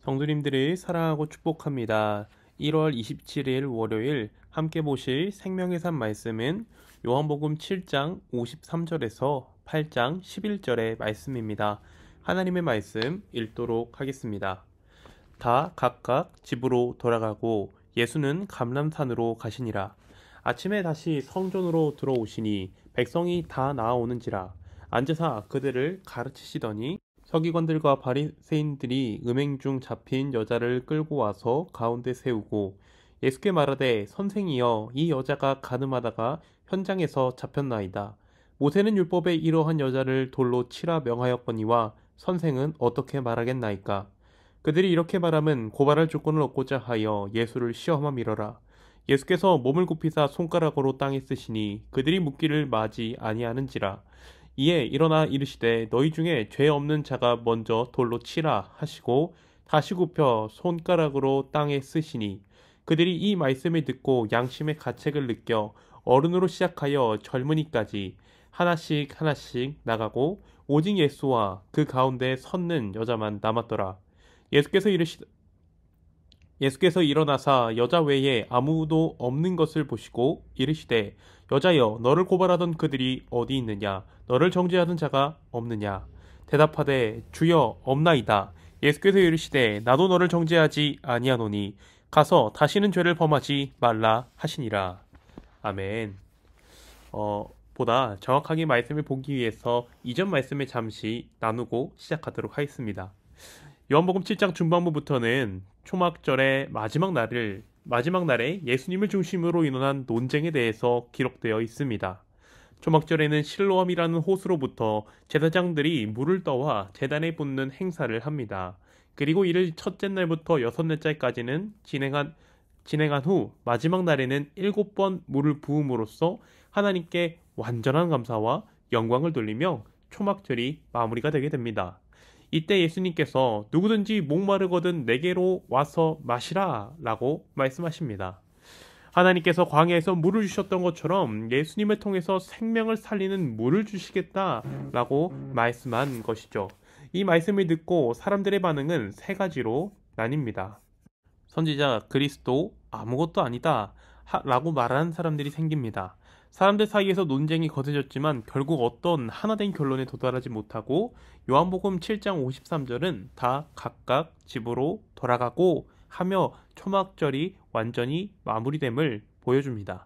성도님들을 사랑하고 축복합니다. 1월 27일 월요일 함께 보실 생명의 산 말씀은 요한복음 7장 53절에서 8장 11절의 말씀입니다. 하나님의 말씀 읽도록 하겠습니다. 다 각각 집으로 돌아가고 예수는 감람산으로 가시니라. 아침에 다시 성전으로 들어오시니 백성이 다 나아오는지라. 앉으사 그들을 가르치시더니 서기관들과 바리새인들이 음행 중 잡힌 여자를 끌고 와서 가운데 세우고 예수께 말하되 선생이여 이 여자가 가늠하다가 현장에서 잡혔나이다. 모세는 율법에 이러한 여자를 돌로 치라 명하였거니와 선생은 어떻게 말하겠나이까. 그들이 이렇게 말함은 고발할 조건을 얻고자 하여 예수를 시험함이러라. 예수께서 몸을 굽히사 손가락으로 땅에 쓰시니 그들이 묻기를 마지 아니하는지라. 이에 일어나 이르시되 너희 중에 죄 없는 자가 먼저 돌로 치라 하시고 다시 굽혀 손가락으로 땅에 쓰시니 그들이 이 말씀을 듣고 양심의 가책을 느껴 어른으로 시작하여 젊은이까지 하나씩 하나씩 나가고 오직 예수와 그 가운데 섰는 여자만 남았더라. 예수께서 예수께서 일어나사 여자 외에 아무도 없는 것을 보시고 이르시되 여자여 너를 고발하던 그들이 어디 있느냐 너를 정죄하던 자가 없느냐. 대답하되 주여 없나이다. 예수께서 이르시되 나도 너를 정죄하지 아니하노니 가서 다시는 죄를 범하지 말라 하시니라. 아멘. 보다 정확하게 말씀을 보기 위해서 이전 말씀을 잠시 나누고 시작하도록 하겠습니다. 요한복음 7장 중반부부터는 초막절의 마지막 날에 예수님을 중심으로 일어난 논쟁에 대해서 기록되어 있습니다. 초막절에는 실로암이라는 호수로부터 제사장들이 물을 떠와 제단에 붓는 행사를 합니다. 그리고 이를 첫째 날부터 여섯 날짜까지는 진행한 후 마지막 날에는 7번 물을 부음으로써 하나님께 완전한 감사와 영광을 돌리며 초막절이 마무리가 되게 됩니다. 이때 예수님께서 누구든지 목마르거든 내게로 와서 마시라 라고 말씀하십니다. 하나님께서 광야에서 물을 주셨던 것처럼 예수님을 통해서 생명을 살리는 물을 주시겠다라고 말씀한 것이죠. 이 말씀을 듣고 사람들의 반응은 세 가지로 나뉩니다. 선지자 그리스도 아무것도 아니다 라고 말하는 사람들이 생깁니다. 사람들 사이에서 논쟁이 거세졌지만 결국 어떤 하나된 결론에 도달하지 못하고 요한복음 7장 53절은 다 각각 집으로 돌아가고 하며 초막절이 완전히 마무리됨을 보여줍니다.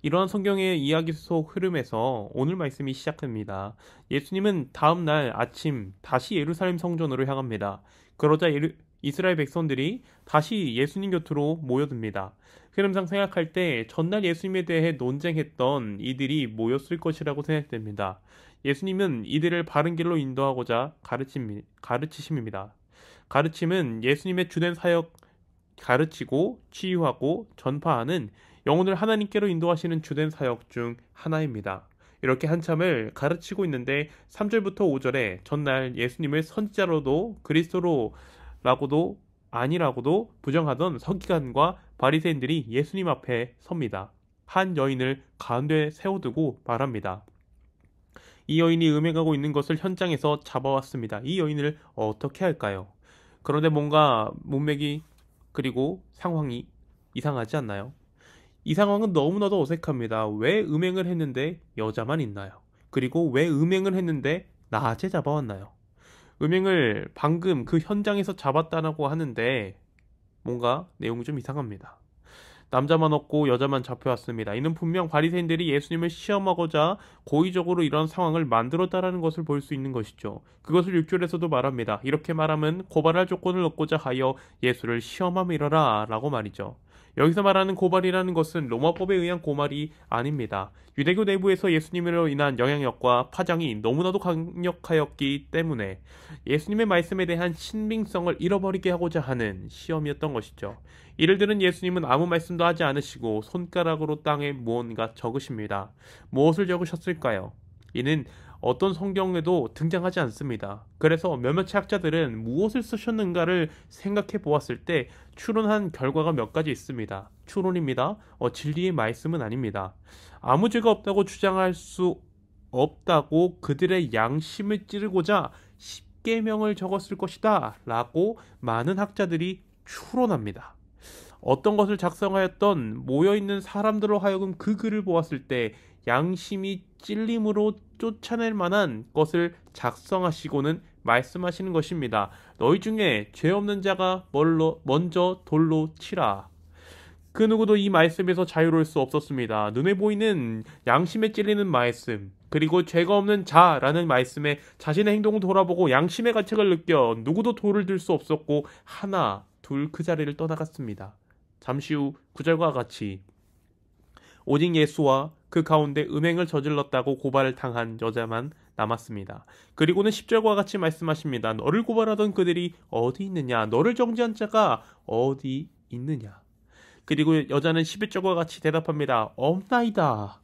이러한 성경의 이야기 속 흐름에서 오늘 말씀이 시작됩니다. 예수님은 다음 날 아침 다시 예루살렘 성전으로 향합니다. 그러자 이스라엘 백성들이 다시 예수님 곁으로 모여듭니다. 흐름상 생각할 때 전날 예수님에 대해 논쟁했던 이들이 모였을 것이라고 생각됩니다. 예수님은 이들을 바른 길로 인도하고자 가르치심입니다. 가르침은 예수님의 주된 사역 가르치고 치유하고 전파하는 영혼을 하나님께로 인도하시는 주된 사역 중 하나입니다. 이렇게 한참을 가르치고 있는데 3절부터 5절에 전날 예수님을 선지자로도 그리스도로라고도 아니라고도 부정하던 서기관과 바리새인들이 예수님 앞에 섭니다. 한 여인을 가운데 세워두고 말합니다. 이 여인이 음행하고 있는 것을 현장에서 잡아왔습니다. 이 여인을 어떻게 할까요? 그런데 뭔가 문맥이 그리고 상황이 이상하지 않나요? 이 상황은 너무나도 어색합니다. 왜 음행을 했는데 여자만 있나요? 그리고 왜 음행을 했는데 낮에 잡아왔나요? 음행을 방금 그 현장에서 잡았다고 하는데 뭔가 내용이 좀 이상합니다. 남자만 없고 여자만 잡혀왔습니다. 이는 분명 바리새인들이 예수님을 시험하고자 고의적으로 이런 상황을 만들었다라는 것을 볼 수 있는 것이죠. 그것을 6절에서도 말합니다. 이렇게 말하면 고발할 조건을 얻고자 하여 예수를 시험함이러라 라고 말이죠. 여기서 말하는 고발이라는 것은 로마법에 의한 고발이 아닙니다. 유대교 내부에서 예수님으로 인한 영향력과 파장이 너무나도 강력하였기 때문에 예수님의 말씀에 대한 신빙성을 잃어버리게 하고자 하는 시험이었던 것이죠. 이를 들은 예수님은 아무 말씀도 하지 않으시고 손가락으로 땅에 무언가 적으십니다. 무엇을 적으셨을까요? 이는 어떤 성경에도 등장하지 않습니다. 그래서 몇몇 학자들은 무엇을 쓰셨는가를 생각해 보았을 때 추론한 결과가 몇 가지 있습니다. 추론입니다. 진리의 말씀은 아닙니다. 아무 죄가 없다고 주장할 수 없다고 그들의 양심을 찌르고자 십계명을 적었을 것이다 라고 많은 학자들이 추론합니다. 어떤 것을 작성하였던 모여있는 사람들로 하여금 그 글을 보았을 때 양심이 찔림으로 쫓아낼 만한 것을 작성하시고는 말씀하시는 것입니다. 너희 중에 죄 없는 자가 먼저 돌로 치라. 그 누구도 이 말씀에서 자유로울 수 없었습니다. 눈에 보이는 양심에 찔리는 말씀, 그리고 죄가 없는 자라는 말씀에 자신의 행동을 돌아보고 양심의 가책을 느껴 누구도 돌을 들 수 없었고 하나, 둘 그 자리를 떠나갔습니다. 잠시 후 9절과 같이 오직 예수와 그 가운데 음행을 저질렀다고 고발을 당한 여자만 남았습니다. 그리고는 10절과 같이 말씀하십니다. 너를 고발하던 그들이 어디 있느냐? 너를 정죄한 자가 어디 있느냐? 그리고 여자는 11절과 같이 대답합니다. 없나이다.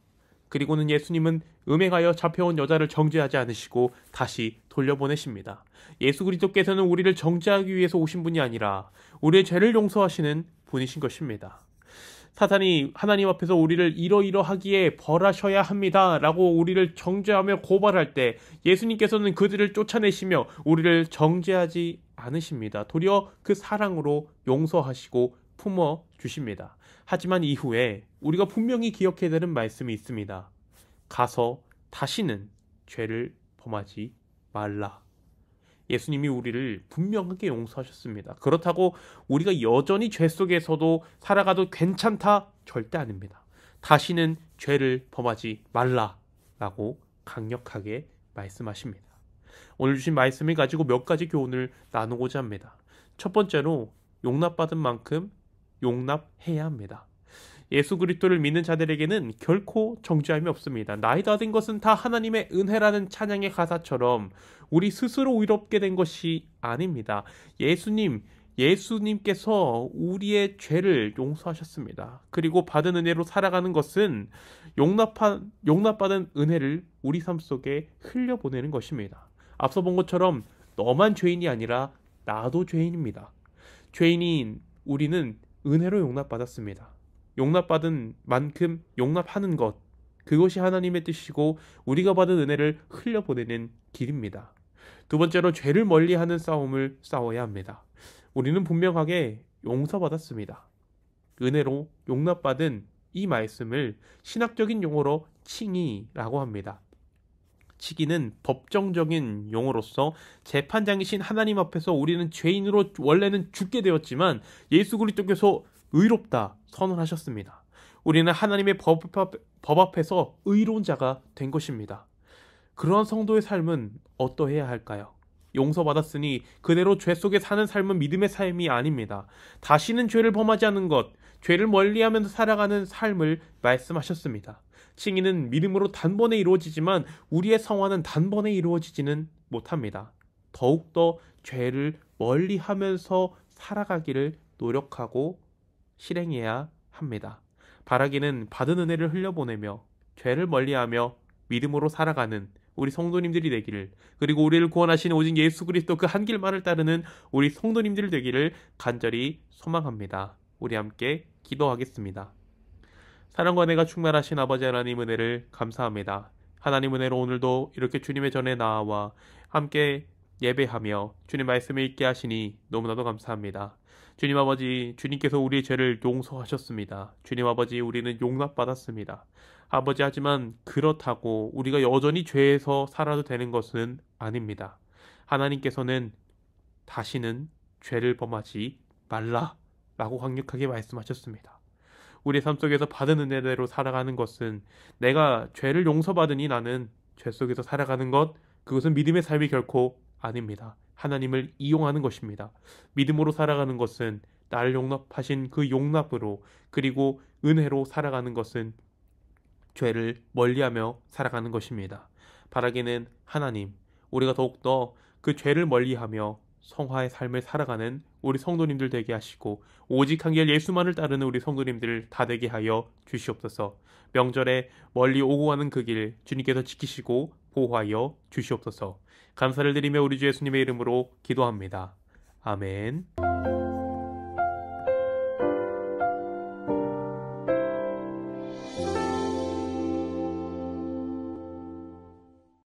그리고는 예수님은 음행하여 잡혀온 여자를 정죄하지 않으시고 다시 돌려보내십니다. 예수 그리스도께서는 우리를 정죄하기 위해서 오신 분이 아니라 우리의 죄를 용서하시는 분이신 것입니다. 사탄이 하나님 앞에서 우리를 이러이러하기에 벌하셔야 합니다 라고 우리를 정죄하며 고발할 때 예수님께서는 그들을 쫓아내시며 우리를 정죄하지 않으십니다. 도리어 그 사랑으로 용서하시고 품어 주십니다. 하지만 이후에 우리가 분명히 기억해야 되는 말씀이 있습니다. 가서 다시는 죄를 범하지 말라. 예수님이 우리를 분명하게 용서하셨습니다. 그렇다고 우리가 여전히 죄 속에서도 살아가도 괜찮다? 절대 아닙니다. 다시는 죄를 범하지 말라라고 강력하게 말씀하십니다. 오늘 주신 말씀을 가지고 몇 가지 교훈을 나누고자 합니다. 첫 번째로 용납받은 만큼 용납해야 합니다. 예수 그리스도를 믿는 자들에게는 결코 정죄함이 없습니다. 나이 다 된 것은 다 하나님의 은혜라는 찬양의 가사처럼 우리 스스로 의롭게 된 것이 아닙니다. 예수님께서 우리의 죄를 용서하셨습니다. 그리고 받은 은혜로 살아가는 것은 용납받은 은혜를 우리 삶 속에 흘려보내는 것입니다. 앞서 본 것처럼 너만 죄인이 아니라 나도 죄인입니다. 죄인인 우리는 은혜로 용납받았습니다. 용납받은 만큼 용납하는 것, 그것이 하나님의 뜻이고 우리가 받은 은혜를 흘려보내는 길입니다. 두 번째로 죄를 멀리하는 싸움을 싸워야 합니다. 우리는 분명하게 용서받았습니다. 은혜로 용납받은 이 말씀을 신학적인 용어로 칭의라고 합니다. 칭의는 법정적인 용어로서 재판장이신 하나님 앞에서 우리는 죄인으로 원래는 죽게 되었지만 예수 그리스도께서 의롭다 선언하셨습니다. 우리는 하나님의 법 앞에서 의로운 자가 된 것입니다. 그러한 성도의 삶은 어떠해야 할까요? 용서받았으니 그대로 죄 속에 사는 삶은 믿음의 삶이 아닙니다. 다시는 죄를 범하지 않는 것, 죄를 멀리하면서 살아가는 삶을 말씀하셨습니다. 칭의는 믿음으로 단번에 이루어지지만 우리의 성화는 단번에 이루어지지는 못합니다. 더욱더 죄를 멀리하면서 살아가기를 노력하고 실행해야 합니다. 바라기는 받은 은혜를 흘려보내며 죄를 멀리하며 믿음으로 살아가는 우리 성도님들이 되기를, 그리고 우리를 구원하시는 오직 예수 그리스도 그 한 길만을 따르는 우리 성도님들 되기를 간절히 소망합니다. 우리 함께 기도하겠습니다. 사랑과 은혜가 충만하신 아버지 하나님 은혜를 감사합니다. 하나님 은혜로 오늘도 이렇게 주님의 전에 나와 함께 예배하며 주님 말씀을 읽게 하시니 너무나도 감사합니다. 주님 아버지, 주님께서 우리의 죄를 용서하셨습니다. 주님 아버지, 우리는 용납받았습니다. 아버지, 하지만 그렇다고 우리가 여전히 죄에서 살아도 되는 것은 아닙니다. 하나님께서는 다시는 죄를 범하지 말라라고 강력하게 말씀하셨습니다. 우리 삶 속에서 받은 은혜대로 살아가는 것은 내가 죄를 용서받으니 나는 죄 속에서 살아가는 것, 그것은 믿음의 삶이 결코 아닙니다. 하나님을 이용하는 것입니다. 믿음으로 살아가는 것은 나를 용납하신 그 용납으로, 그리고 은혜로 살아가는 것은 죄를 멀리하며 살아가는 것입니다. 바라기는 하나님, 우리가 더욱더 그 죄를 멀리하며 성화의 삶을 살아가는 우리 성도님들 되게 하시고 오직 한 길 예수만을 따르는 우리 성도님들 다 되게 하여 주시옵소서. 명절에 멀리 오고 가는 그 길 주님께서 지키시고 보호하여 주시옵소서. 감사를 드리며 우리 주 예수님의 이름으로 기도합니다. 아멘.